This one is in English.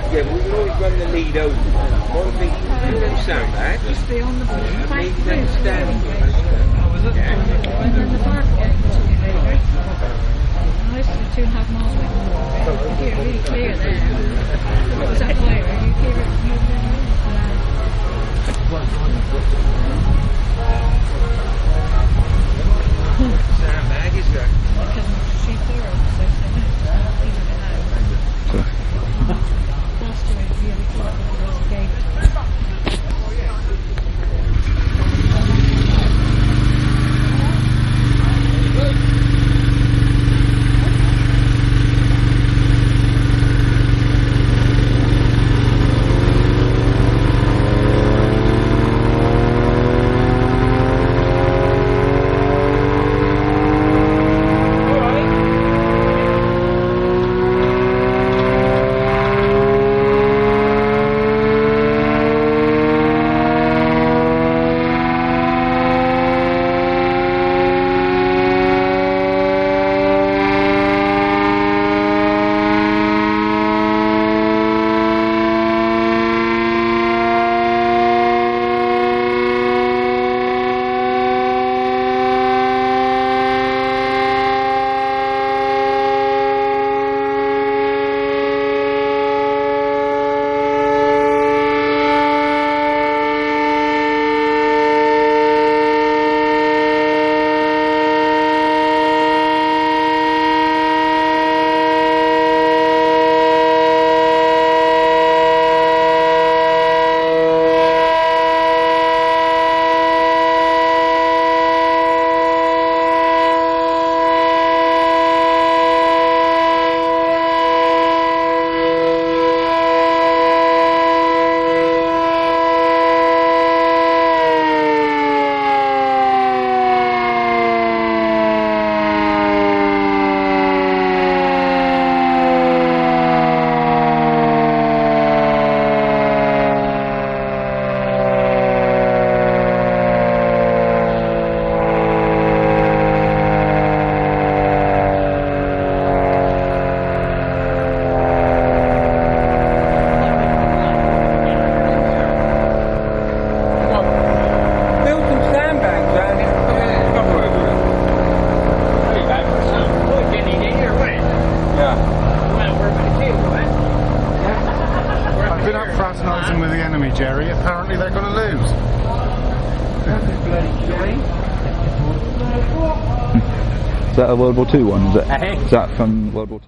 Yeah, we can always run the lead over. One thing, sound back. Just be on the Make them stand. And then the park gate to you later. Nice, 2.5 miles away from the park. You hear it really clear there. Was that clear? You hear it moving in? Sandbag is there. Because she's clear, so they that's the way it really clear. There's a gate. With the enemy, Jerry. Apparently they're going to lose. Is that a World War II one? Is that from World War II?